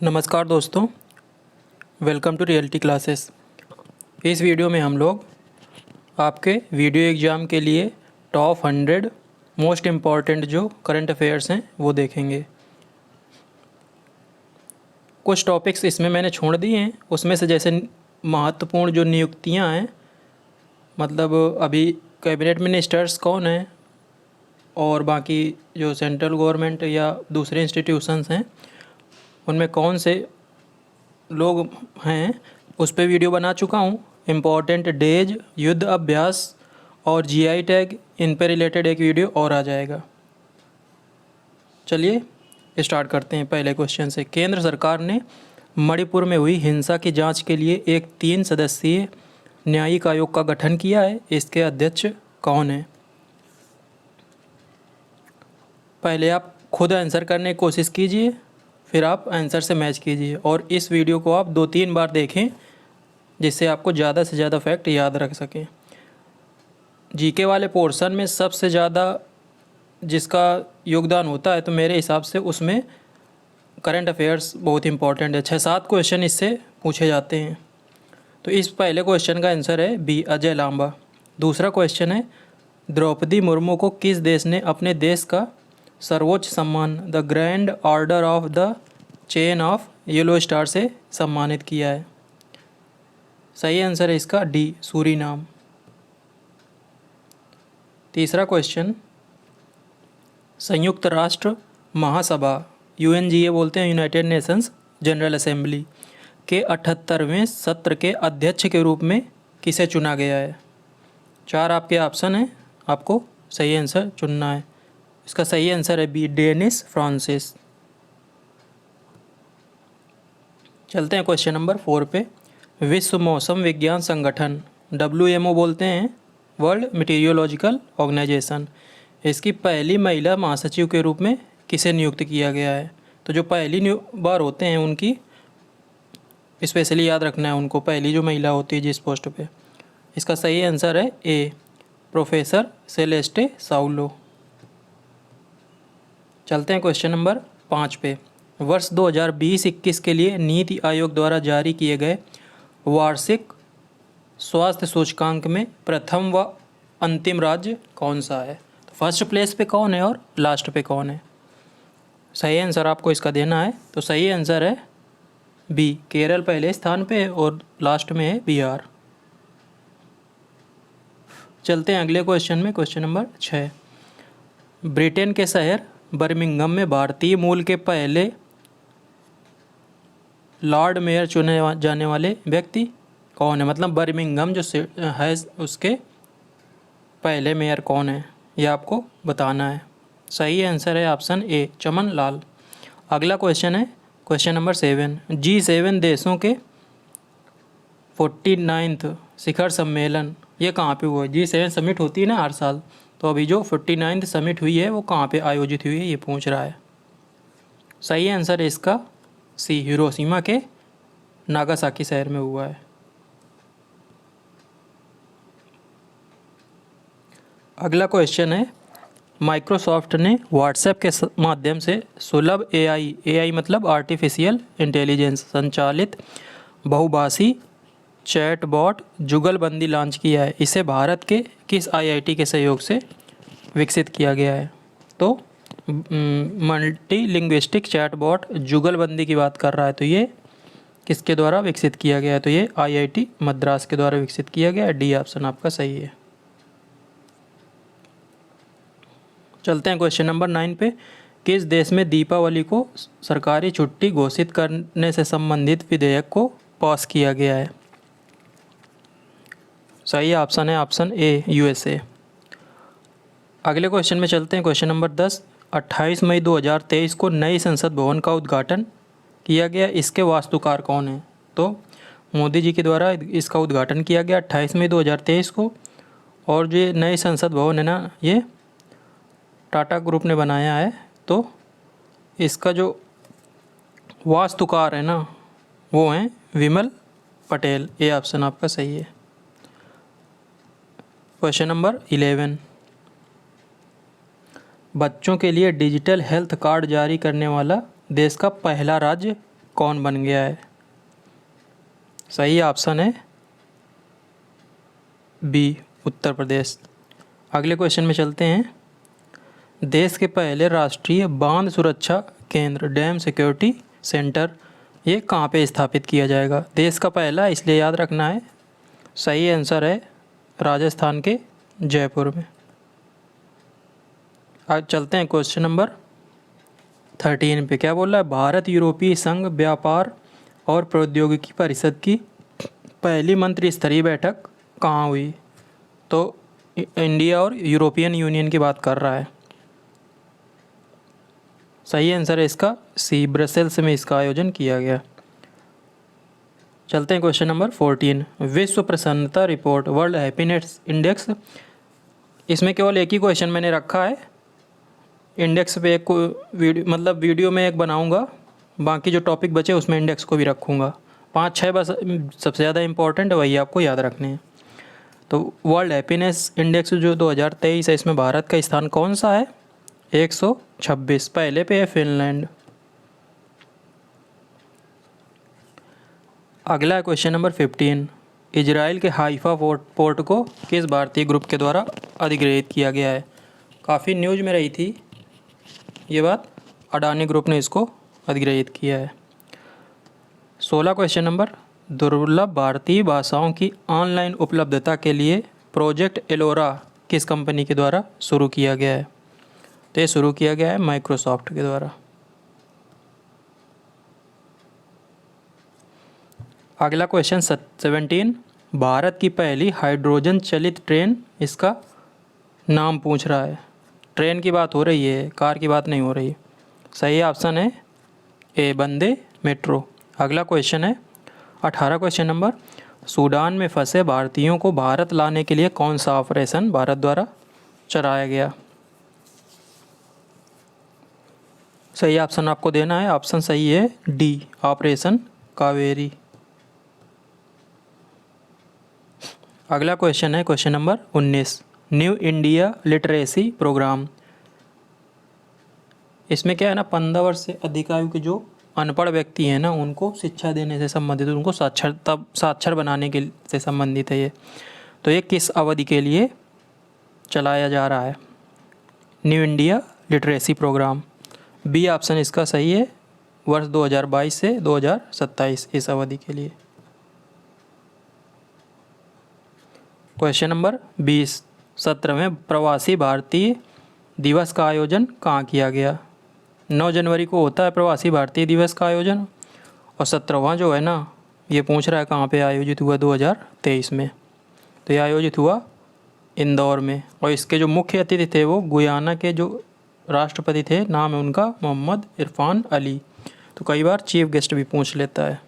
नमस्कार दोस्तों, welcome to reality classes. इस वीडियो में हम लोग आपके वीडियो एग्ज़ाम के लिए टॉप 100 मोस्ट इम्पॉर्टेंट जो करंट अफेयर्स हैं वो देखेंगे। कुछ टॉपिक्स इसमें मैंने छोड़ दिए हैं, उसमें से जैसे महत्वपूर्ण जो नियुक्तियां हैं, मतलब अभी कैबिनेट मिनिस्टर्स कौन हैं और बाकी जो सेंट्रल गवर्नमेंट या दूसरे इंस्टीट्यूशंस हैं उनमें कौन से लोग हैं, उस पर वीडियो बना चुका हूँ। इम्पॉर्टेंट डेज, युद्ध अभ्यास और जीआई टैग, इन पर रिलेटेड एक वीडियो और आ जाएगा। चलिए स्टार्ट करते हैं पहले क्वेश्चन से। केंद्र सरकार ने मणिपुर में हुई हिंसा की जांच के लिए एक 3 सदस्यीय न्यायिक आयोग का गठन किया है। इसके अध्यक्ष कौन हैं? पहले आप खुद आंसर करने की कोशिश कीजिए, फिर आप आंसर से मैच कीजिए और इस वीडियो को आप 2-3 बार देखें जिससे आपको ज़्यादा से ज़्यादा फैक्ट याद रख सकें। जीके वाले पोर्शन में सबसे ज़्यादा जिसका योगदान होता है तो मेरे हिसाब से उसमें करंट अफेयर्स बहुत इंपॉर्टेंट है। 6-7 क्वेश्चन इससे पूछे जाते हैं। तो इस पहले क्वेश्चन का आंसर है बी, अजय लांबा। दूसरा क्वेश्चन है, द्रौपदी मुर्मू को किस देश ने अपने देश का सर्वोच्च सम्मान the grand order of the chain of yellow star से सम्मानित किया है? सही आंसर है इसका डी, सूरीनाम। तीसरा क्वेश्चन, संयुक्त राष्ट्र महासभा यूएनजीए बोलते हैं, यूनाइटेड नेशंस जनरल असेंबली के 78वें सत्र के अध्यक्ष के रूप में किसे चुना गया है? 4 आपके ऑप्शन हैं, आपको सही आंसर चुनना है। इसका सही आंसर है बी, डेनिस फ्रांसिस। चलते हैं क्वेश्चन नंबर 4 पे। विश्व मौसम विज्ञान संगठन WMO बोलते हैं, वर्ल्ड मीटीरियोलॉजिकल ऑर्गेनाइजेशन, इसकी पहली महिला महासचिव के रूप में किसे नियुक्त किया गया है? तो जो पहली बार होते हैं उनकी स्पेशली याद रखना है, उनको पहली जो महिला होती है जिस पोस्ट पे। इसका सही आंसर है ए, प्रोफेसर सेलेस्टे साउलो। चलते हैं क्वेश्चन नंबर 5 पे। वर्ष 2020-21 के लिए नीति आयोग द्वारा जारी किए गए वार्षिक स्वास्थ्य सूचकांक में प्रथम व अंतिम राज्य कौन सा है? तो फर्स्ट प्लेस पे कौन है और लास्ट पे कौन है? सही आंसर आपको इसका देना है। तो सही आंसर है बी, केरल पहले स्थान पे है और लास्ट में है बिहार। चलते हैं अगले क्वेश्चन में, क्वेश्चन नंबर 6। ब्रिटेन के शहर बर्मिंघम में भारतीय मूल के पहले लॉर्ड मेयर चुने जाने वाले व्यक्ति कौन है? मतलब बर्मिंघम जो है उसके पहले मेयर कौन है, ये आपको बताना है। सही आंसर है ऑप्शन ए, चमन लाल। अगला क्वेश्चन है क्वेश्चन नंबर 7। G7 देशों के 49th शिखर सम्मेलन ये कहाँ पे हुआ है? G7 समिट होती है ना हर साल, तो अभी जो 49th समिट हुई है वो कहाँ पे आयोजित हुई है ये पूछ रहा है। सही आंसर है इसका सी, हिरोशिमा के नागासाकी शहर में हुआ है। अगला क्वेश्चन है, माइक्रोसॉफ्ट ने व्हाट्सएप के माध्यम से सुलभ AI मतलब आर्टिफिशियल इंटेलिजेंस संचालित बहुभाषी चैटबॉट जुगलबंदी लॉन्च किया है। इसे भारत के किस IIT के सहयोग से विकसित किया गया है? तो मल्टी लिंग्विस्टिक चैटबॉट जुगलबंदी की बात कर रहा है, तो ये किसके द्वारा विकसित किया गया है? तो ये IIT मद्रास के द्वारा विकसित किया गया है। डी ऑप्शन आपका सही है। चलते हैं क्वेश्चन नंबर 9 पे। किस देश में दीपावली को सरकारी छुट्टी घोषित करने से संबंधित विधेयक को पास किया गया है? सही ऑप्शन है ऑप्शन ए, USA। अगले क्वेश्चन में चलते हैं, क्वेश्चन नंबर 10। 28 मई 2023 को नई संसद भवन का उद्घाटन किया गया, इसके वास्तुकार कौन है? तो मोदी जी के द्वारा इसका उद्घाटन किया गया 28 मई 2023 को। और जो नई संसद भवन है ना, ये टाटा ग्रुप ने बनाया है। तो इसका जो वास्तुकार है ना वो हैं विमल पटेल। ये ऑप्शन आपका सही है। Question number 11। बच्चों के लिए डिजिटल हेल्थ कार्ड जारी करने वाला देश का पहला राज्य कौन बन गया है? सही ऑप्शन है बी, उत्तर प्रदेश। अगले क्वेश्चन में चलते हैं। देश के पहले राष्ट्रीय बांध सुरक्षा केंद्र, डैम सिक्योरिटी सेंटर, ये कहाँ पे स्थापित किया जाएगा? देश का पहला, इसलिए याद रखना है। सही आंसर है राजस्थान के जयपुर में। आज चलते हैं क्वेश्चन नंबर 13 पे। क्या बोल रहा है? भारत यूरोपीय संघ व्यापार और प्रौद्योगिकी परिषद की पहली मंत्री स्तरीय बैठक कहाँ हुई? तो इंडिया और यूरोपियन यूनियन की बात कर रहा है। सही आंसर है इसका सी, ब्रसेल्स में इसका आयोजन किया गया। चलते हैं क्वेश्चन नंबर 14। विश्व प्रसन्नता रिपोर्ट, वर्ल्ड हैप्पीनेस इंडेक्स, इसमें केवल एक ही क्वेश्चन मैंने रखा है। इंडेक्स पे एक वीडियो में एक बनाऊंगा, बाकी जो टॉपिक बचे उसमें इंडेक्स को भी रखूंगा। 5-6 बस सबसे ज़्यादा इंपॉर्टेंट है, वही आपको याद रखने हैं। तो वर्ल्ड हैप्पीनेस इंडेक्स जो 2023 है, इसमें भारत का स्थान कौन सा है? 126, पहले पे है फिनलैंड। अगला है क्वेश्चन नंबर 15। इजराइल के हाइफा पोर्ट को किस भारतीय ग्रुप के द्वारा अधिग्रहित किया गया है? काफ़ी न्यूज में रही थी ये बात, अडानी ग्रुप ने इसको अधिग्रहित किया है। 16 क्वेश्चन नंबर। दुर्लभ भारतीय भाषाओं की ऑनलाइन उपलब्धता के लिए प्रोजेक्ट एलोरा किस कंपनी के द्वारा शुरू किया गया है? तो ये शुरू किया गया है माइक्रोसॉफ्ट के द्वारा। अगला क्वेश्चन 17। भारत की पहली हाइड्रोजन चलित ट्रेन, इसका नाम पूछ रहा है। ट्रेन की बात हो रही है, कार की बात नहीं हो रही। सही ऑप्शन है ए, वंदे मेट्रो। अगला क्वेश्चन है 18 क्वेश्चन नंबर। सूडान में फंसे भारतीयों को भारत लाने के लिए कौन सा ऑपरेशन भारत द्वारा चलाया गया? सही ऑप्शन आपको देना है। ऑप्शन सही है डी, ऑपरेशन कावेरी। अगला क्वेश्चन है question number 19। New India Literacy Programme, इसमें क्या है ना, 15 वर्ष से अधिक आयु के जो अनपढ़ व्यक्ति हैं ना, उनको शिक्षा देने से संबंधित, उनको साक्षर बनाने के से संबंधित है ये। तो ये किस अवधि के लिए चलाया जा रहा है? New India Literacy Programme. B option इसका सही है, वर्ष 2022 से 2027, इस अवधि के लिए। Question number 20। 17वें प्रवासी भारतीय दिवस का आयोजन कहाँ किया गया? 9 जनवरी को होता है प्रवासी भारतीय दिवस का आयोजन, और 17वां जो है ना, ये पूछ रहा है कहाँ पे आयोजित हुआ? 2023 में। तो ये आयोजित हुआ इंदौर में, और इसके जो मुख्य अतिथि थे वो गुयाना के जो राष्ट्रपति थे, नाम है उनका मोहम्मद इरफान अली। तो कई बार चीफ गेस्ट भी पूछ लेता है।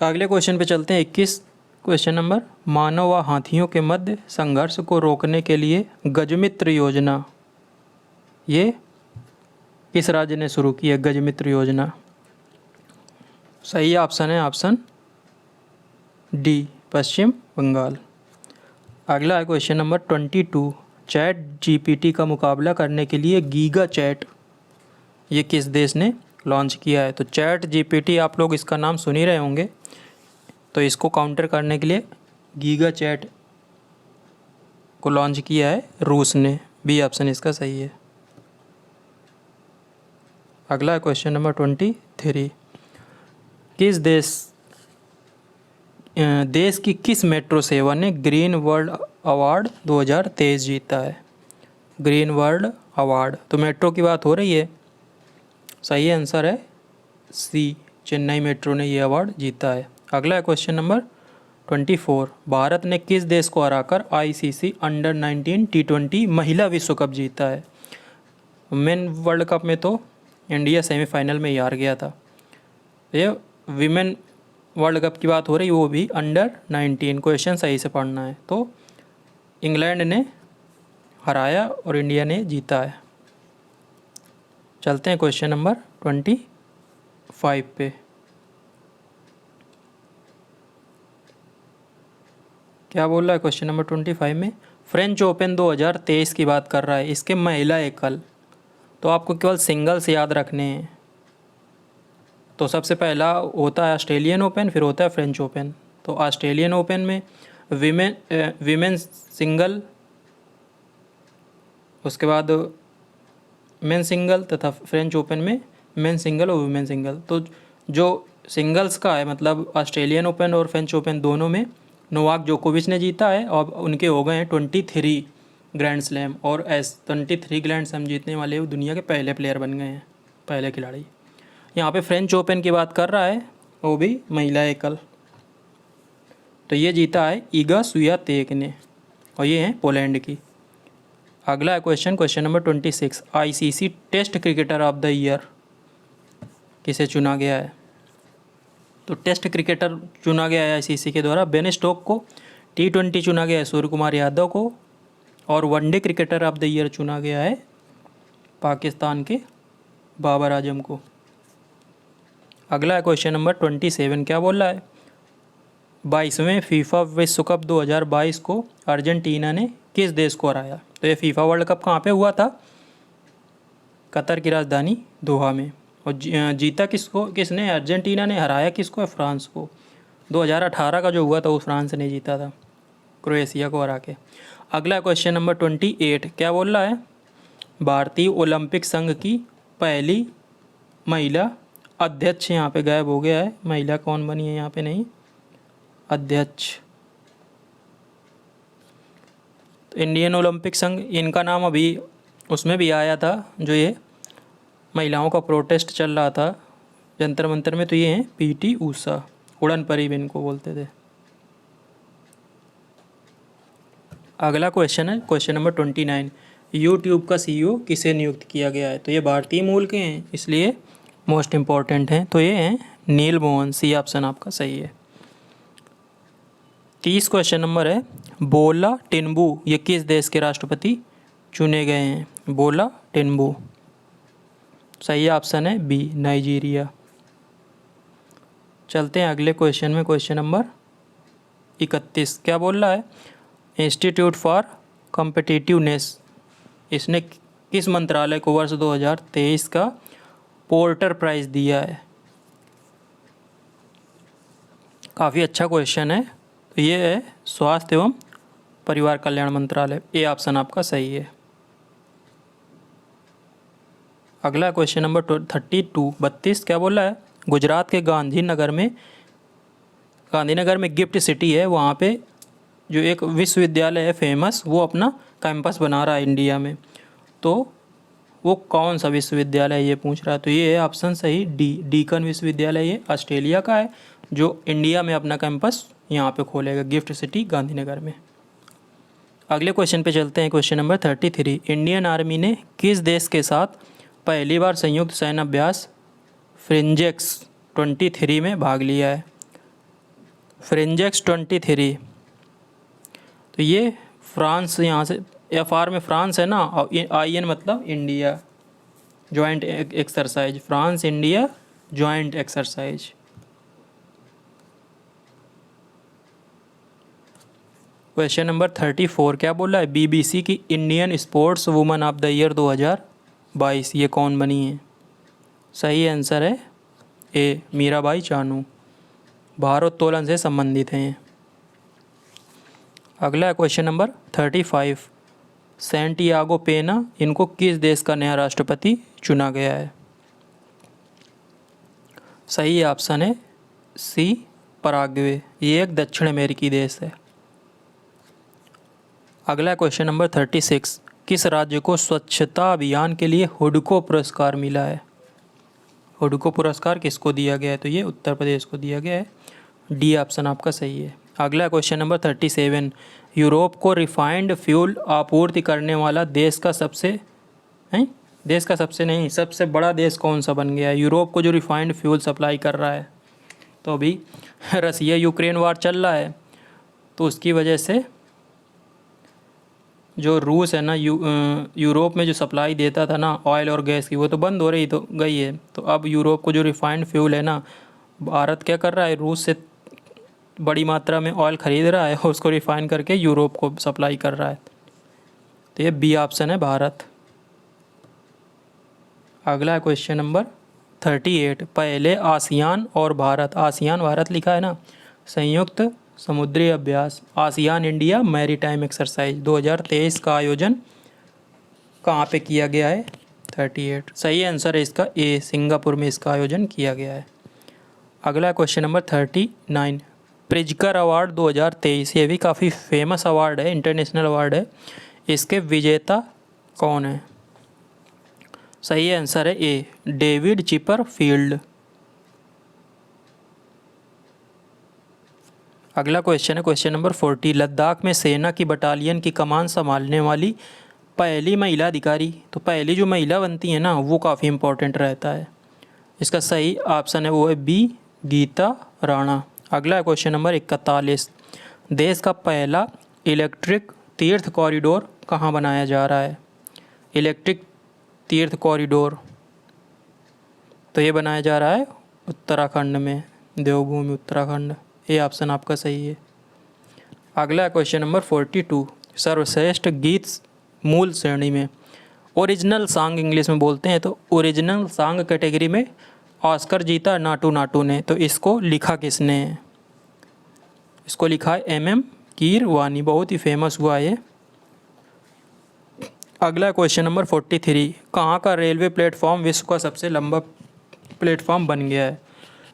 अगले क्वेश्चन पे चलते हैं 21 क्वेश्चन नंबर। मानव व हाथियों के मध्य संघर्ष को रोकने के लिए गजमित्र योजना, ये किस राज्य ने शुरू की है? गजमित्र योजना। सही ऑप्शन है ऑप्शन डी, पश्चिम बंगाल। अगला है क्वेश्चन नंबर 22। चैट जीपीटी का मुकाबला करने के लिए गीगा चैट, ये किस देश ने लॉन्च किया है? तो चैट जीपीटी आप लोग इसका नाम सुन ही रहे होंगे, तो इसको काउंटर करने के लिए गीगा चैट को लॉन्च किया है रूस ने। बी ऑप्शन इसका सही है। अगला है क्वेश्चन नंबर 23। किस देश की किस मेट्रो सेवा ने ग्रीन वर्ल्ड अवार्ड 2023 जीता है? ग्रीन वर्ल्ड अवार्ड, तो मेट्रो की बात हो रही है। सही आंसर है सी, चेन्नई मेट्रो ने ये अवार्ड जीता है। अगला है क्वेश्चन नंबर 24। भारत ने किस देश को हराकर आईसीसी अंडर 19 T20 महिला विश्व कप जीता है? मेन वर्ल्ड कप में तो इंडिया सेमीफाइनल में ही हार गया था। ये विमेन वर्ल्ड कप की बात हो रही है, वो भी अंडर 19। क्वेश्चन सही से पढ़ना है। तो इंग्लैंड ने हराया और इंडिया ने जीता है। चलते हैं क्वेश्चन नंबर 25 पे। क्या बोल रहा है क्वेश्चन नंबर 25 में? फ्रेंच ओपन 2023 की बात कर रहा है। इसके महिला एकल, तो आपको केवल सिंगल्स याद रखने हैं। तो सबसे पहला होता है ऑस्ट्रेलियन ओपन, फिर होता है फ्रेंच ओपन। तो ऑस्ट्रेलियन ओपन में विमेन सिंगल, उसके बाद मेन सिंगल, तथा फ्रेंच ओपन में मेन सिंगल और वुमेन सिंगल। तो जो सिंगल्स का है मतलब ऑस्ट्रेलियन ओपन और फ्रेंच ओपन दोनों में नोवाक जोकोविच ने जीता है और उनके हो गए हैं 23 ग्रैंड स्लैम, और 23 ग्रैंड स्लैम जीतने वाले वो दुनिया के पहले प्लेयर बन गए हैं, पहले खिलाड़ी। यहाँ पे फ्रेंच ओपन की बात कर रहा है, वो भी महिला एकल। तो ये जीता है ईगा स्वियातेक ने, और ये है पोलैंड की। अगला question, question number 26, ICC test cricketer of the year किसे चुना गया है? तो टेस्ट क्रिकेटर चुना गया है आईसीसी के द्वारा बेन स्टोक को, T20 चुना गया है सूर्य कुमार यादव को, और one day cricketer of the year चुना गया है पाकिस्तान के बाबर आजम को। अगला क्वेश्चन नंबर 27, क्या बोल रहा है? 22वें फीफा विश्व कप 2022 को अर्जेंटीना ने किस देश को हराया? तो ये फीफा वर्ल्ड कप कहाँ पे हुआ था? कतर की राजधानी दोहा में। और जीता किसने? अर्जेंटीना ने। हराया किसको? फ्रांस को। 2018 का जो हुआ था वो फ्रांस ने जीता था, क्रोएशिया को हरा के। अगला क्वेश्चन नंबर 28, क्या बोल रहा है? भारतीय ओलंपिक संघ की पहली महिला अध्यक्ष यहाँ पे गायब हो गया है, महिला कौन बनी है यहाँ पे? नहीं, अध्यक्ष। तो इंडियन ओलंपिक संघ, इनका नाम अभी उसमें भी आया था, जो ये महिलाओं का प्रोटेस्ट चल रहा था जंतर मंतर में। तो ये हैं PT ऊषा, उड़न परी भी इनको बोलते थे। अगला क्वेश्चन है क्वेश्चन नंबर 29, यूट्यूब का CEO किसे नियुक्त किया गया है? तो ये भारतीय मूल के हैं, इसलिए मोस्ट इम्पॉर्टेंट हैं। तो ये हैं नील मोहन। C ऑप्शन आपका सही है। 30 क्वेश्चन नंबर है, बोला टिन्बू ये किस देश के राष्ट्रपति चुने गए हैं? बोला टिन्बू, सही ऑप्शन है B, नाइजीरिया। चलते हैं अगले क्वेश्चन में, क्वेश्चन नंबर 31, क्या बोल रहा है? इंस्टीट्यूट फॉर कॉम्पिटिटिवनेस, इसने किस मंत्रालय को वर्ष 2023 का पोर्टर प्राइज़ दिया है? काफ़ी अच्छा क्वेश्चन है। तो ये है स्वास्थ्य एवं परिवार कल्याण मंत्रालय। ए ऑप्शन आपका सही है। अगला क्वेश्चन नंबर 32, क्या बोल रहा है? गुजरात के गांधीनगर में गिफ्ट सिटी है, वहाँ पे जो एक विश्वविद्यालय है फेमस, वो अपना कैंपस बना रहा है इंडिया में। तो वो कौन सा विश्वविद्यालय है ये पूछ रहा है। तो ये है ऑप्शन सही D, डीकन विश्वविद्यालय। ये ऑस्ट्रेलिया का है जो इंडिया में अपना कैंपस यहाँ पे खोलेगा, गिफ्ट सिटी गांधीनगर में। अगले क्वेश्चन पे चलते हैं, क्वेश्चन नंबर 33, इंडियन आर्मी ने किस देश के साथ पहली बार संयुक्त सैन्य अभ्यास फ्रिंजेक्स 23 में भाग लिया है? फ्रिंजेक्स 23, तो ये फ्रांस, यहाँ से FR में फ्रांस है ना, और IN मतलब India, joint exercise, France India joint exercise. Question number 34, क्या बोल रहा है? BBC की Indian sports woman of the year 2022 ये कौन बनी है? सही आंसर है A, मीराबाई चानू, भारोत्तोलन से संबंधित हैं। अगला क्वेश्चन नंबर 35, सैंटियागो पेना, इनको किस देश का नया राष्ट्रपति चुना गया है? सही ऑप्शन है C, पराग्वे, ये एक दक्षिण अमेरिकी देश है। अगला क्वेश्चन नंबर 36, किस राज्य को स्वच्छता अभियान के लिए हुडको पुरस्कार मिला है? हुडको पुरस्कार किसको दिया गया है? तो ये उत्तर प्रदेश को दिया गया है। D ऑप्शन आपका सही है। अगला क्वेश्चन नंबर 37, यूरोप को रिफाइंड फ्यूल आपूर्ति करने वाला सबसे बड़ा देश कौन सा बन गया है? यूरोप को जो रिफाइंड फ्यूल सप्लाई कर रहा है, तो अभी रसिया यूक्रेन वार चल रहा है, तो उसकी वजह से जो रूस है ना, यूरोप में जो सप्लाई देता था ना ऑयल और गैस की, वो तो बंद हो रही तो गई है। तो अब यूरोप को जो रिफाइंड फ्यूल है ना, भारत क्या कर रहा है? रूस से बड़ी मात्रा में ऑयल ख़रीद रहा है और उसको रिफाइन करके यूरोप को सप्लाई कर रहा है। तो ये B ऑप्शन है, भारत। अगला क्वेश्चन नंबर 38 पहले आसियान और भारत, आसियान भारत लिखा है ना, संयुक्त समुद्री अभ्यास आसियान इंडिया मैरीटाइम एक्सरसाइज 2023 का आयोजन कहाँ पे किया गया है? 38 सही आंसर है इसका ए, सिंगापुर में इसका आयोजन किया गया है। अगला क्वेश्चन नंबर 39 प्रिज्कर अवार्ड 2023, ये भी काफ़ी फेमस अवार्ड है, इंटरनेशनल अवार्ड है। इसके विजेता कौन है? सही आंसर है ए, डेविड चिपरफील्ड। अगला क्वेश्चन है क्वेश्चन नंबर 40 लद्दाख में सेना की बटालियन की कमान संभालने वाली पहली महिला अधिकारी, तो पहली जो महिला बनती है ना वो काफ़ी इंपॉर्टेंट रहता है। इसका सही ऑप्शन है वो है बी, गीता राणा। अगला क्वेश्चन नंबर 41 देश का पहला इलेक्ट्रिक तीर्थ कॉरिडोर कहाँ बनाया जा रहा है? इलेक्ट्रिक तीर्थ कॉरिडोर तो ये बनाया जा रहा है उत्तराखंड में, देवभूमि उत्तराखंड। ये ऑप्शन आपका सही है। अगला क्वेश्चन नंबर 42 सर्वश्रेष्ठ गीत मूल श्रेणी में, ओरिजिनल सॉन्ग इंग्लिश में बोलते हैं, तो ओरिजिनल सॉन्ग कैटेगरी में ऑस्कर जीता नाटू नाटू ने, तो इसको लिखा किसने है? इसको लिखा है MM कीरवानी, बहुत ही फेमस हुआ है। अगला क्वेश्चन नंबर 43 कहाँ का रेलवे प्लेटफॉर्म विश्व का सबसे लंबा प्लेटफॉर्म बन गया है?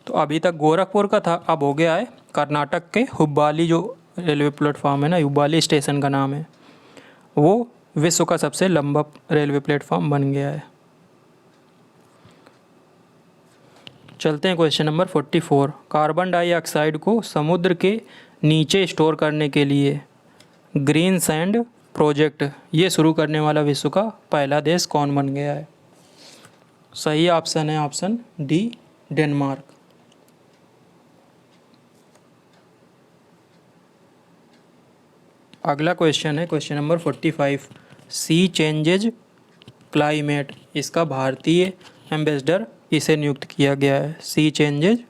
तो अभी तक गोरखपुर का था, अब हो गया है कर्नाटक के हुब्बाली, जो रेलवे प्लेटफॉर्म है ना, हुब्बाली स्टेशन का नाम है, वो विश्व का सबसे लंबा रेलवे प्लेटफॉर्म बन गया है। चलते हैं क्वेश्चन नंबर 44 कार्बन डाइऑक्साइड को समुद्र के नीचे स्टोर करने के लिए ग्रीन सैंड प्रोजेक्ट ये शुरू करने वाला विश्व का पहला देश कौन बन गया है? सही ऑप्शन है ऑप्शन डी, डेनमार्क। अगला क्वेश्चन है क्वेश्चन नंबर 45 सी चेंजेज क्लाइमेट, इसका भारतीय एम्बेसडर इसे नियुक्त किया गया है। सी चेंजेज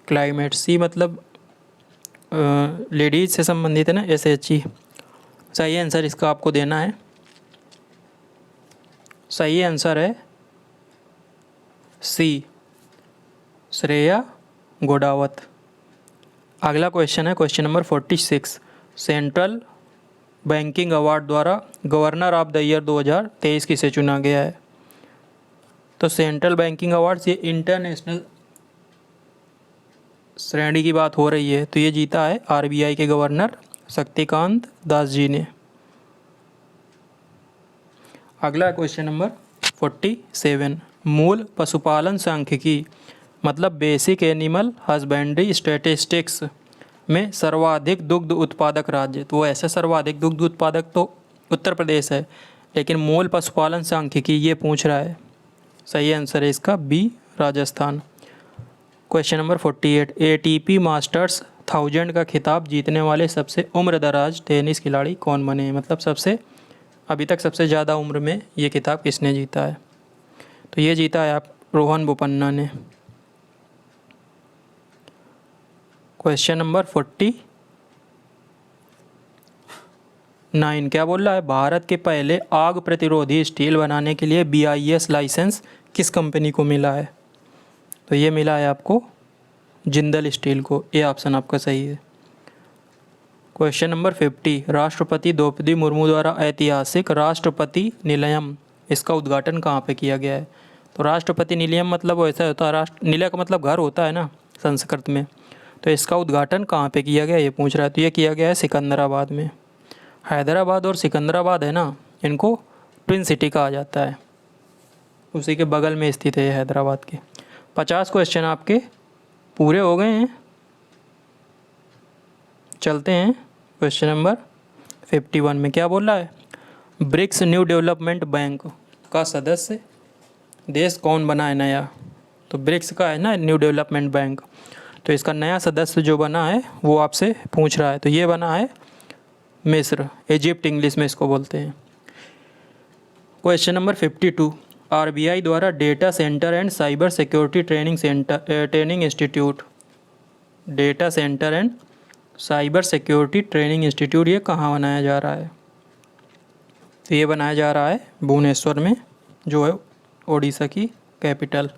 क्लाइमेट, सी मतलब लेडीज से संबंधित है ना, SHE। सही आंसर इसका आपको देना है, सही आंसर है सी, श्रेया गोडावत। अगला क्वेश्चन है question number 46 central banking award द्वारा गवर्नर ऑफ द ईयर 2023 किसे चुना गया है? तो सेंट्रल बैंकिंग अवार्ड्स ये इंटरनेशनल श्रेणी की बात हो रही है, तो ये जीता है RBI के गवर्नर शक्तिकांत दास जी ने। अगला क्वेश्चन नंबर 47 मूल पशुपालन सांख्यिकी मतलब बेसिक एनिमल हस्बेंड्री स्टैटिस्टिक्स में सर्वाधिक दुग्ध उत्पादक राज्य, तो ऐसे सर्वाधिक दुग्ध उत्पादक तो उत्तर प्रदेश है, लेकिन मूल पशुपालन सांख्यिकी ये पूछ रहा है। सही आंसर है इसका B, Rajasthan. Question number 48 ATP Masters 1000 का खिताब जीतने वाले सबसे उम्रदराज टेनिस खिलाड़ी कौन बने हैं? मतलब सबसे अभी तक सबसे ज़्यादा उम्र में ये खिताब किसने जीता है? तो ये जीता है आप रोहन बोपन्ना ने। क्वेश्चन नंबर 49 क्या बोल रहा है? भारत के पहले आग प्रतिरोधी स्टील बनाने के लिए BIS लाइसेंस किस कंपनी को मिला है? तो ये मिला है आपको जिंदल स्टील को। ये ऑप्शन आपका सही है। क्वेश्चन नंबर 50 राष्ट्रपति द्रौपदी मुर्मू द्वारा ऐतिहासिक राष्ट्रपति निलयम, इसका उद्घाटन कहाँ पे किया गया है? तो राष्ट्रपति निलयम मतलब वैसा होता है, निलय का मतलब घर होता है ना संस्कृत में, तो इसका उद्घाटन कहाँ पे किया गया ये पूछ रहा है। तो ये किया गया है सिकंदराबाद में। हैदराबाद और सिकंदराबाद है ना, इनको ट्विन सिटी कहा जाता है, उसी के बगल में स्थित है हैदराबाद के। 50 क्वेश्चन आपके पूरे हो गए हैं। चलते हैं क्वेश्चन नंबर 51 में क्या बोल रहा है? ब्रिक्स न्यू डेवलपमेंट बैंक का सदस्य देश कौन बना है नया? तो ब्रिक्स का है ना न्यू डेवलपमेंट बैंक, तो इसका नया सदस्य जो बना है वो आपसे पूछ रहा है। तो ये बना है मिस्र, इजिप्ट इंग्लिश में इसको बोलते हैं। क्वेश्चन नंबर 52 RBI द्वारा data centre and cyber security training institute, data centre and cyber security training institute ये कहाँ बनाया जा रहा है? तो ये बनाया जा रहा है भुवनेश्वर में, जो है ओडिशा की कैपिटल।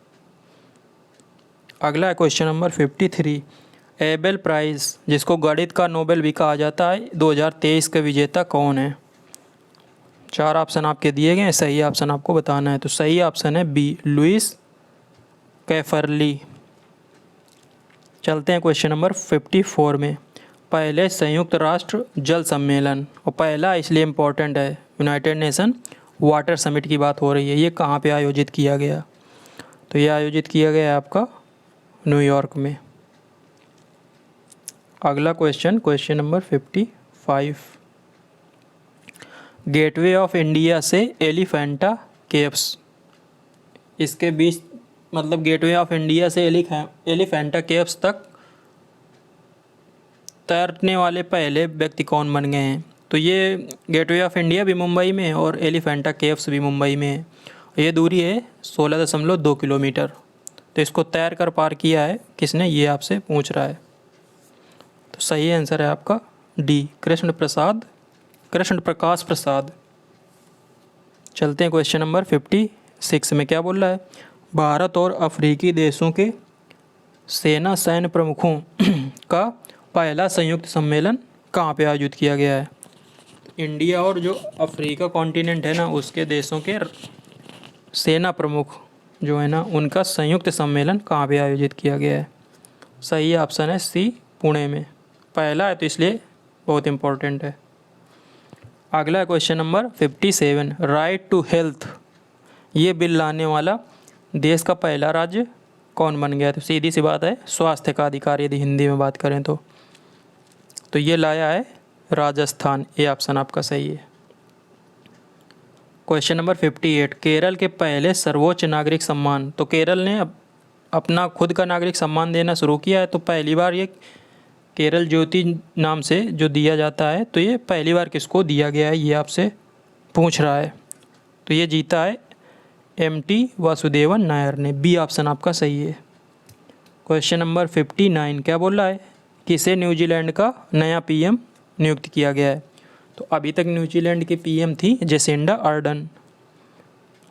अगला है क्वेश्चन नंबर 53। एबेल प्राइज़, जिसको गणित का नोबेल भी कहा जाता है, 2023 का विजेता कौन है? 4 ऑप्शन आपके दिए गए हैं, सही ऑप्शन आपको बताना है। तो सही ऑप्शन है बी, लुइस कैफरली। चलते हैं क्वेश्चन नंबर 54 में। पहले संयुक्त राष्ट्र जल सम्मेलन, और पहला इसलिए इम्पोर्टेंट है, यूनाइटेड नेशन वाटर समिट की बात हो रही है, ये कहाँ पे आयोजित किया गया? तो ये आयोजित किया गया है आपका न्यूयॉर्क में। अगला question, question number 55। Gateway of India से एलिफेंटा केव्स, इसके बीच मतलब गेटवे ऑफ इंडिया से एलिफेंटा केव्स तक तैरने वाले पहले व्यक्ति कौन बन गए हैं? तो ये गेटवे ऑफ इंडिया भी मुंबई में है और एलिफेंटा केव्स भी मुंबई में है। ये दूरी है 16.2 किलोमीटर। तो इसको तैर कर पार किया है किसने, ये आपसे पूछ रहा है। तो सही आंसर है आपका डी, कृष्ण प्रकाश प्रसाद। चलते हैं क्वेश्चन नंबर 56 में। क्या बोल रहा है? भारत और अफ्रीकी देशों के सेना सैन्य प्रमुखों का पहला संयुक्त सम्मेलन कहाँ पे आयोजित किया गया है? इंडिया और जो अफ्रीका कॉन्टिनेंट है ना, उसके देशों के सेना प्रमुख जो है ना, उनका संयुक्त सम्मेलन कहाँ पे आयोजित किया गया है? सही ऑप्शन है सी, पुणे में। पहला है तो इसलिए बहुत इम्पोर्टेंट है। अगला question number 57। Right to health, ये बिल लाने वाला देश का पहला राज्य कौन बन गया? तो सीधी सी बात है, स्वास्थ्य का अधिकार, यदि हिंदी में बात करें तो ये लाया है राजस्थान। ये ऑप्शन आपका सही है। Question number 58। केरल के पहले सर्वोच्च नागरिक सम्मान, तो केरल ने अपना खुद का नागरिक सम्मान देना शुरू किया है। तो पहली बार ये केरल ज्योति नाम से जो दिया जाता है, तो ये पहली बार किसको दिया गया है, ये आपसे पूछ रहा है। तो ये जीता है MT वासुदेवन नायर ने। बी ऑप्शन आपका सही है। Question number 59। क्या बोल रहा है? किसे न्यूजीलैंड का नया PM नियुक्त किया गया है? तो अभी तक न्यूजीलैंड की PM थी जेसिंडा आर्डन,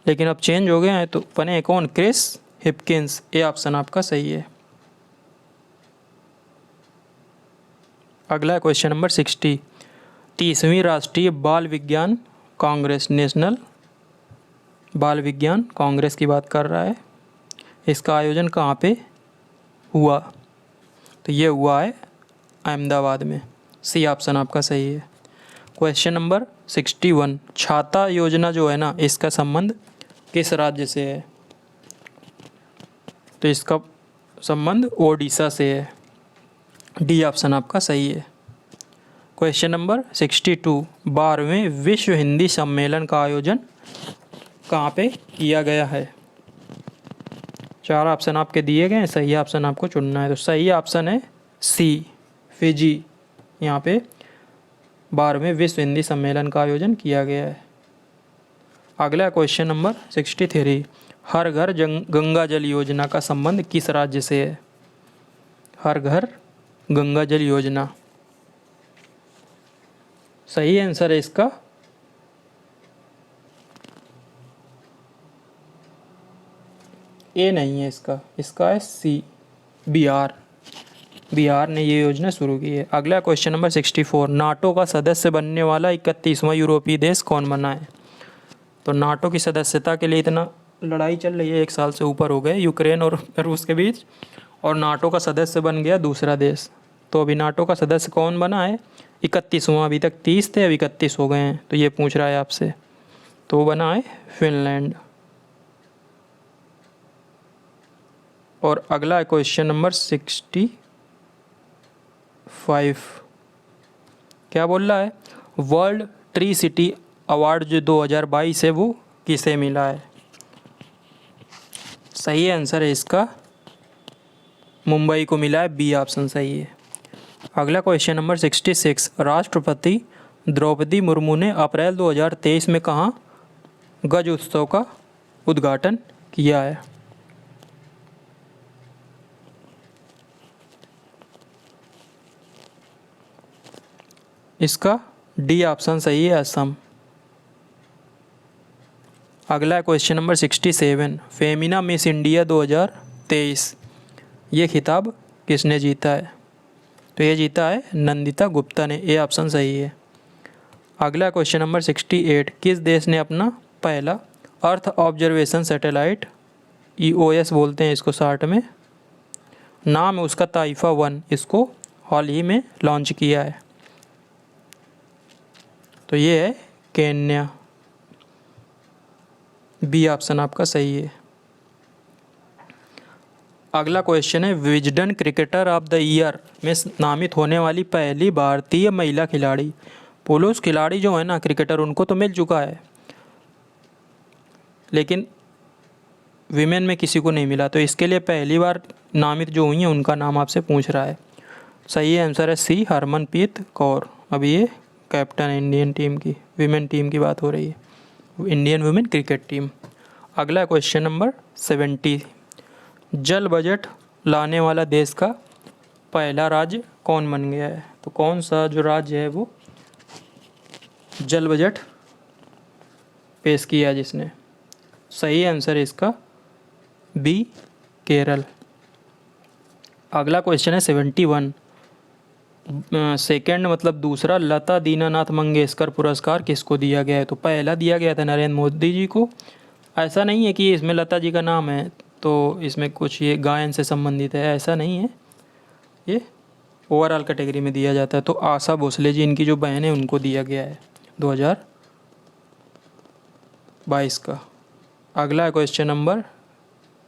लेकिन अब चेंज हो गया है, तो बने कौन? Chris Hipkins. ये ऑप्शन आपका सही है। अगला क्वेश्चन नंबर 60। 30वीं राष्ट्रीय बाल विज्ञान कांग्रेस, नेशनल बाल विज्ञान कांग्रेस की बात कर रहा है, इसका आयोजन कहाँ पे हुआ? तो ये हुआ है अहमदाबाद में। सी ऑप्शन आपका सही है। Question number 61। छाता योजना जो है ना, इसका संबंध किस राज्य से है? तो इसका संबंध ओडिशा से है। डी ऑप्शन आपका सही है। Question number 62। 12वें विश्व हिंदी सम्मेलन का आयोजन कहाँ पे किया गया है? 4 ऑप्शन आपके दिए गए हैं, सही ऑप्शन आपको चुनना है। तो सही ऑप्शन है सी, फिजी। यहाँ पे 12वें विश्व हिंदी सम्मेलन का आयोजन किया गया है। अगला क्वेश्चन नंबर 63। हर घर गंगा जल योजना का संबंध किस राज्य से है? हर घर गंगा जल योजना, सही आंसर है इसका ए नहीं है, इसका है सी, बिहार। बिहार ने ये योजना शुरू की है। अगला क्वेश्चन नंबर 64। नाटो का सदस्य बनने वाला 31वां यूरोपीय देश कौन बना है? तो नाटो की सदस्यता के लिए इतना लड़ाई चल रही है, 1 साल से ऊपर हो गए यूक्रेन और रूस के बीच, और नाटो का सदस्य बन गया दूसरा देश। तो अभी नाटो का सदस्य कौन बना है? 31वां। अभी तक 30 थे, अब 31 हो गए हैं। तो ये पूछ रहा है आपसे, तो वो बना है फिनलैंड। और अगला क्वेश्चन नंबर 65। क्या बोल रहा है? वर्ल्ड ट्री सिटी अवार्ड जो 2022 है, वो किसे मिला है? सही आंसर है इसका मुंबई को मिला है। बी ऑप्शन सही है। अगला क्वेश्चन नंबर 66। राष्ट्रपति द्रौपदी मुर्मू ने अप्रैल 2023 में कहाँ गज उत्सव का उद्घाटन किया है? इसका डी ऑप्शन सही है, असम। अगला question number 67। Femina miss India 2023 ये खिताब किसने जीता है? तो ये जीता है नंदिता गुप्ता ने। ए ऑप्शन सही है। अगला क्वेश्चन नंबर 68, किस देश ने अपना पहला अर्थ ऑब्जर्वेशन सैटेलाइट, EOS बोलते हैं इसको शॉर्ट में, नाम है उसका ताइफा 1, इसको हाल ही में लॉन्च किया है? तो ये है केन्या। बी ऑप्शन आपका सही है। अगला क्वेश्चन है, Wisden cricketer of the year में नामित होने वाली पहली भारतीय महिला खिलाड़ी। पुरुष खिलाड़ी जो है ना क्रिकेटर, उनको तो मिल चुका है, लेकिन विमेन में किसी को नहीं मिला, तो इसके लिए पहली बार नामित जो हुई हैं उनका नाम आपसे पूछ रहा है। सही आंसर है सी, हरमनप्रीत कौर। अभी ये कैप्टन इंडियन टीम की, विमेन टीम की बात हो रही है, इंडियन वुमेन क्रिकेट टीम। अगला क्वेश्चन नंबर 70, जल बजट लाने वाला देश का पहला राज्य कौन बन गया है? तो कौन सा जो राज्य है वो जल बजट पेश किया जिसने? सही आंसर है इसका बी, केरल। अगला क्वेश्चन है 71, सेकंड मतलब दूसरा लता दीनानाथ मंगेशकर पुरस्कार किसको दिया गया है? तो पहला दिया गया था नरेंद्र मोदी जी को। ऐसा नहीं है कि इसमें लता जी का नाम है तो इसमें कुछ ये गायन से संबंधित है, ऐसा नहीं है, ये ओवरऑल कैटेगरी में दिया जाता है। तो आशा भोसले जी, इनकी जो बहन है, उनको दिया गया है 2022 का। अगला क्वेश्चन नंबर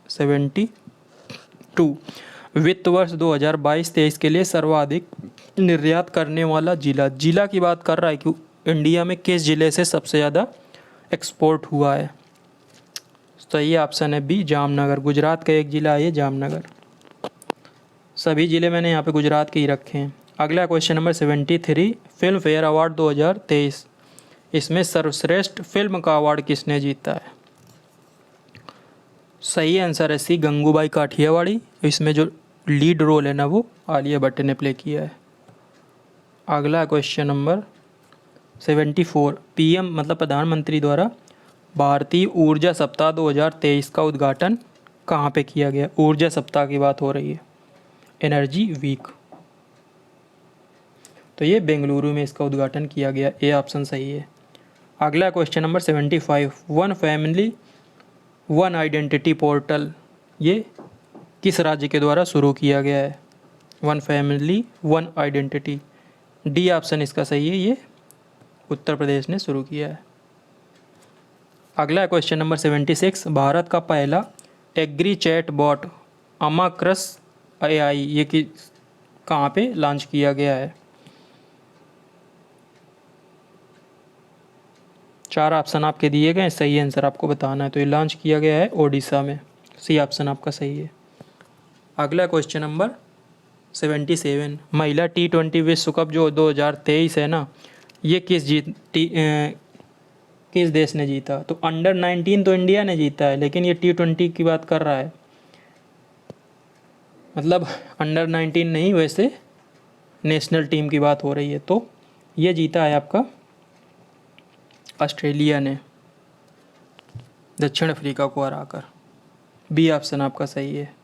72, वित्त वर्ष 2022-23 के लिए सर्वाधिक निर्यात करने वाला जिला की बात कर रहा है कि इंडिया में किस जिले से सबसे ज़्यादा एक्सपोर्ट हुआ है? सही ऑप्शन है बी, जामनगर। गुजरात का एक ज़िला है ये, जामनगर। सभी ज़िले मैंने यहाँ पे गुजरात के ही रखे हैं। अगला question number 73, film fair award 2023, इसमें सर्वश्रेष्ठ फिल्म का अवार्ड किसने जीता है? सही आंसर है सी, गंगूबाई काठियावाड़ी। इसमें जो लीड रोल है ना वो आलिया भट्ट ने प्ले किया है। अगला क्वेश्चन नंबर 74, PM मतलब प्रधानमंत्री द्वारा भारतीय ऊर्जा सप्ताह 2023 का उद्घाटन कहाँ पे किया गया? ऊर्जा सप्ताह की बात हो रही है, एनर्जी वीक। तो ये बेंगलुरु में इसका उद्घाटन किया गया। ए ऑप्शन सही है। अगला question number 75, one family one identity portal, ये किस राज्य के द्वारा शुरू किया गया है? One family one identity, D option इसका सही है, ये उत्तर प्रदेश ने शुरू किया है। अगला क्वेश्चन नंबर 76, भारत का पहला एग्री चैट बॉट अमाक्रस AI, ये कि कहाँ पे लॉन्च किया गया है? 4 ऑप्शन आपके दिए गए, सही आंसर आपको बताना है। तो ये लॉन्च किया गया है ओडिशा में। सी ऑप्शन आपका सही है। अगला क्वेश्चन नंबर 77, महिला T20 विश्व कप जो 2023 है ना, ये किस देश ने जीता? तो अंडर 19 तो इंडिया ने जीता है, लेकिन ये T20 की बात कर रहा है, मतलब अंडर 19 नहीं, वैसे नेशनल टीम की बात हो रही है। तो ये जीता है आपका ऑस्ट्रेलिया ने, दक्षिण अफ्रीका को हराकर। बी ऑप्शन आपका सही है।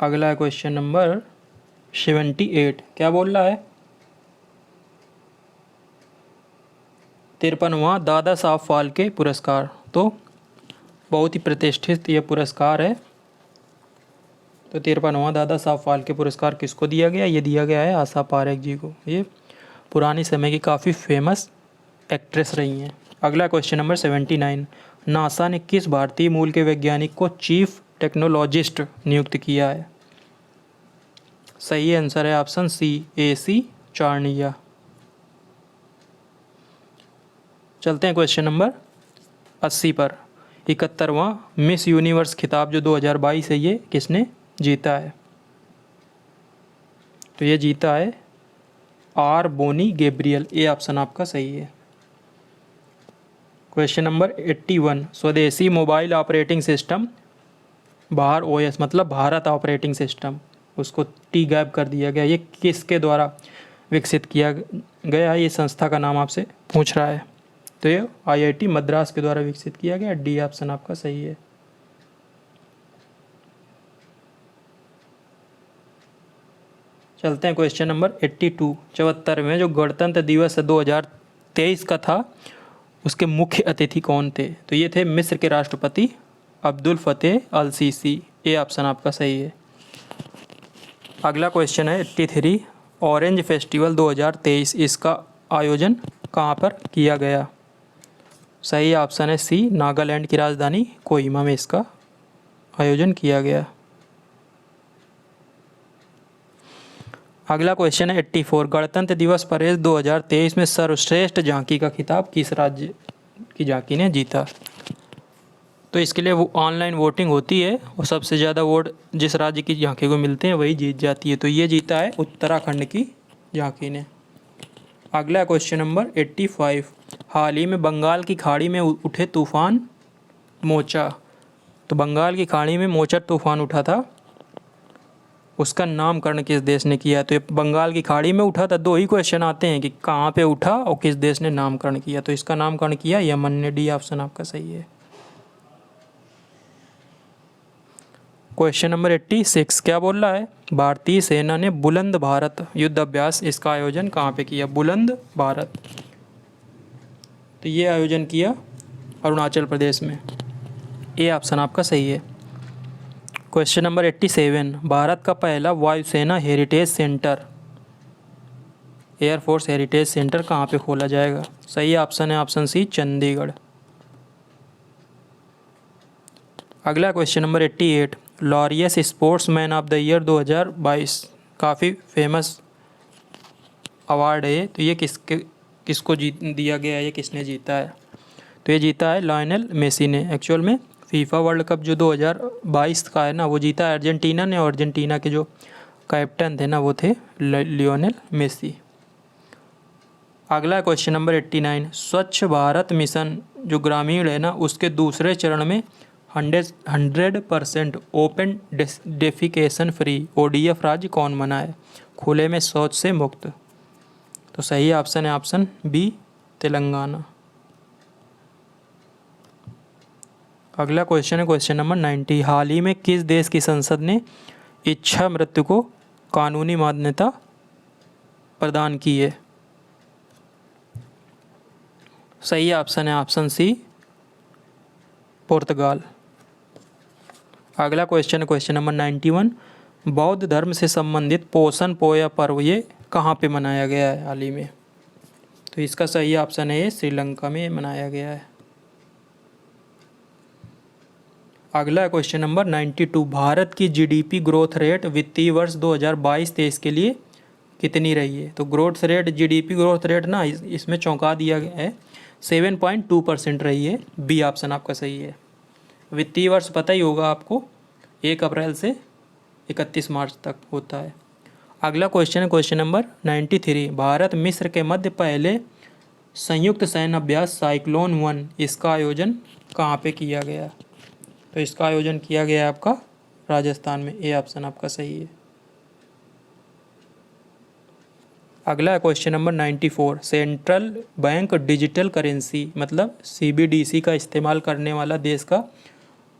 अगला क्वेश्चन नंबर 78, क्या बोल रहा है? 53वां दादा साहब फाल्के पुरस्कार, तो बहुत ही प्रतिष्ठित ये पुरस्कार है। तो 53वां दादा साहब फाल्के पुरस्कार किसको दिया गया? ये दिया गया है आशा पारेख जी को। ये पुरानी समय की काफ़ी फेमस एक्ट्रेस रही हैं। अगला क्वेश्चन नंबर 79, नासा ने किस भारतीय मूल के वैज्ञानिक को चीफ टेक्नोलॉजिस्ट नियुक्त किया है? सही आंसर है ऑप्शन सी, AC चार्निया। चलते हैं क्वेश्चन नंबर 80 पर। 71वां मिस यूनिवर्स खिताब जो 2022 है, ये किसने जीता है? तो ये जीता है R Bonney Gabriel. A option आपका सही है। क्वेश्चन नंबर 81, स्वदेशी मोबाइल ऑपरेटिंग सिस्टम, बाहर OS मतलब भारत ऑपरेटिंग सिस्टम, उसको टी गैप कर दिया गया, ये किसके द्वारा विकसित किया गया है? ये संस्था का नाम आपसे पूछ रहा है। तो ये IIT मद्रास के द्वारा विकसित किया गया। डी ऑप्शन आपका सही है। चलते हैं क्वेश्चन नंबर 82 74 में। जो गणतंत्र दिवस 2023 का था उसके मुख्य अतिथि कौन थे? तो ये थे मिस्र के राष्ट्रपति अब्दुल फतेह अल सीसी। ये ऑप्शन आपका सही है। अगला क्वेश्चन है 83 ऑरेंज फेस्टिवल 2023 इसका आयोजन कहाँ पर किया गया? सही ऑप्शन है सी, नागालैंड की राजधानी कोहिमा में इसका आयोजन किया गया। अगला क्वेश्चन है 84 गणतंत्र दिवस परेड 2023 में सर्वश्रेष्ठ झांकी का खिताब किस राज्य की झांकी ने जीता? तो इसके लिए वो ऑनलाइन वोटिंग होती है और सबसे ज़्यादा वोट जिस राज्य की झांकी को मिलते हैं वही जीत जाती है। तो ये जीता है उत्तराखंड की झांकी ने। अगला क्वेश्चन नंबर 85 हाल ही में बंगाल की खाड़ी में उठे तूफान मोचा। तो बंगाल की खाड़ी में मोचा तूफान उठा था, उसका नामकरण किस देश ने किया? तो ये बंगाल की खाड़ी में उठा था। दो ही क्वेश्चन आते हैं कि कहाँ पे उठा और किस देश ने नामकरण किया। तो इसका नामकरण किया यमन ने। डी ऑप्शन आपका सही है। क्वेश्चन नंबर 86 क्या बोल रहा है? भारतीय सेना ने बुलंद भारत युद्ध अभ्यास इसका आयोजन कहाँ पे किया? बुलंद भारत, तो ये आयोजन किया अरुणाचल प्रदेश में। ये ऑप्शन आपका सही है। क्वेश्चन नंबर 87 भारत का पहला वायुसेना heritage centre, air force heritage centre कहाँ पे खोला जाएगा? सही ऑप्शन है ऑप्शन सी, चंडीगढ़। अगला question number 88 Laureus sportsman of the year 2022 काफ़ी फेमस अवार्ड है। तो ये किसको दिया गया है? ये किसने जीता है? तो ये जीता है लायनल मेसी ने। एक्चुअल में फीफा वर्ल्ड कप जो 2022 का है ना वो जीता है अर्जेंटीना ने, और अर्जेंटीना के जो कैप्टन थे ना वो थे लियोनेल मेसी। अगला क्वेश्चन नंबर 89 स्वच्छ भारत मिशन जो ग्रामीण है ना उसके दूसरे चरण में 100% ओपन डेफिकेशन फ्री ODF राज्य कौन बना है? खुले में शौच से मुक्त। तो सही ऑप्शन है ऑप्शन बी, तेलंगाना। अगला क्वेश्चन है क्वेश्चन नंबर 90 हाल ही में किस देश की संसद ने इच्छा मृत्यु को कानूनी मान्यता प्रदान की है? सही ऑप्शन है ऑप्शन सी, पुर्तगाल। अगला क्वेश्चन है क्वेश्चन नंबर 91 बौद्ध धर्म से संबंधित पोषण पोया पर्व ये कहाँ पे मनाया गया है हाल ही में? तो इसका सही ऑप्शन है ये श्रीलंका में मनाया गया है। अगला क्वेश्चन नंबर 92 भारत की GDP ग्रोथ रेट वित्तीय वर्ष 2022-23 के लिए कितनी रही है? तो growth rate GDP growth rate ना इसमें चौंका दिया गया है, 7.2% रही है। बी ऑप्शन आपका सही है। वित्तीय वर्ष पता ही होगा आपको, 1 अप्रैल से 31 मार्च तक होता है। अगला क्वेश्चन है क्वेश्चन नंबर 93 भारत मिस्र के मध्य पहले संयुक्त सैन्य अभ्यास साइक्लोन 1 इसका आयोजन कहाँ पे किया गया? तो इसका आयोजन किया गया है आपका राजस्थान में। ए ऑप्शन आपका सही है। अगला question number 94 central bank digital currency मतलब CBDC का इस्तेमाल करने वाला देश का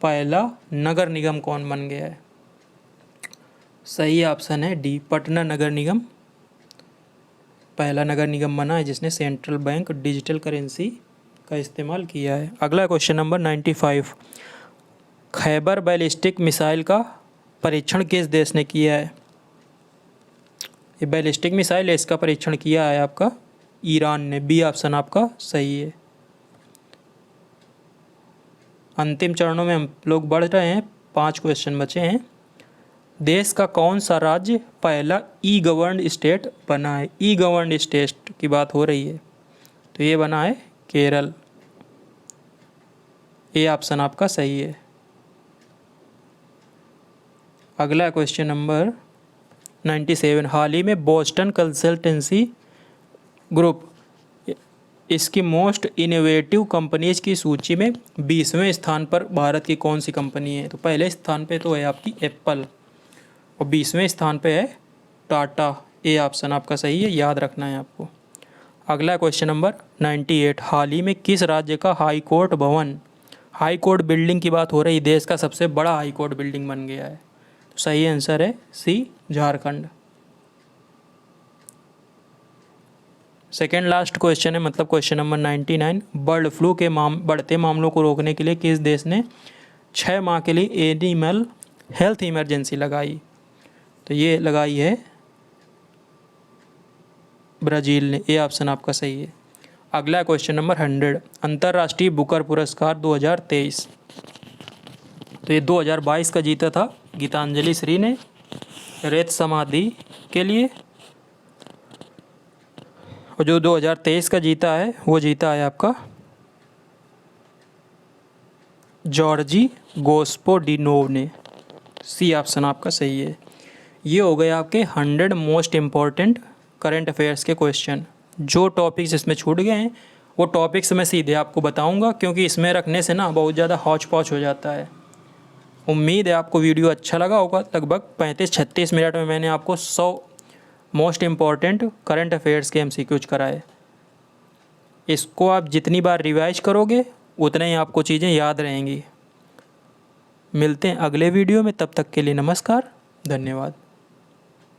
पहला नगर निगम कौन बन गया है? सही ऑप्शन है डी, पटना नगर निगम पहला नगर निगम बना है जिसने सेंट्रल बैंक डिजिटल करेंसी का इस्तेमाल किया है। अगला question number 95 Khyber ballistic missile का परीक्षण किस देश ने किया है? ये बैलिस्टिक मिसाइल है, इसका परीक्षण किया है आपका ईरान ने। बी ऑप्शन आपका सही है। अंतिम चरणों में हम लोग बढ़ रहे हैं, 5 क्वेश्चन बचे हैं। देश का कौन सा राज्य पहला ई-गवर्न्ड स्टेट बना है? ई-गवर्न्ड स्टेट की बात हो रही है, तो ये बना है केरल। ए ऑप्शन आपका सही है। अगला क्वेश्चन नंबर 97 हाल ही में बोस्टन कंसल्टेंसी ग्रुप इसकी मोस्ट इनोवेटिव कंपनीज की सूची में 20वें स्थान पर भारत की कौन सी कंपनी है? तो पहले स्थान पे तो है आपकी एप्पल और 20वें स्थान पे है टाटा। ए ऑप्शन आपका सही है, याद रखना है आपको। अगला क्वेश्चन नंबर 98 हाल ही में किस राज्य का हाई कोर्ट भवन, हाई कोर्ट बिल्डिंग की बात हो रही, देश का सबसे बड़ा हाई कोर्ट बिल्डिंग बन गया है? तो सही आंसर है सी, झारखंड। सेकेंड लास्ट क्वेश्चन है, मतलब क्वेश्चन नंबर 99, बर्ड फ्लू के बढ़ते मामलों को रोकने के लिए किस देश ने 6 माह के लिए एनिमल हेल्थ इमरजेंसी लगाई? तो ये लगाई है ब्राज़ील ने। ये ऑप्शन आपका सही है। अगला क्वेश्चन नंबर 100, अंतर्राष्ट्रीय बुकर पुरस्कार 2023, तो ये 2022 का जीता था गीतांजलि श्री ने रेत समाधि के लिए, और जो 2023 का जीता है वो जीता है आपका जॉर्जी गोस्पोडिनोव ने। सी ऑप्शन आपका सही है। ये हो गए आपके 100 मोस्ट इम्पॉर्टेंट करंट अफेयर्स के क्वेश्चन। जो टॉपिक्स इसमें छूट गए हैं वो टॉपिक्स मैं सीधे आपको बताऊंगा, क्योंकि इसमें रखने से ना बहुत ज़्यादा हौच पौच हो जाता है। उम्मीद है आपको वीडियो अच्छा लगा होगा। लगभग 35-36 मिनट में मैंने आपको 100 मोस्ट इम्पॉर्टेंट करंट अफेयर्स के MCQs कराए। इसको आप जितनी बार रिवाइज करोगे उतना ही आपको चीज़ें याद रहेंगी। मिलते हैं अगले वीडियो में, तब तक के लिए नमस्कार, धन्यवाद।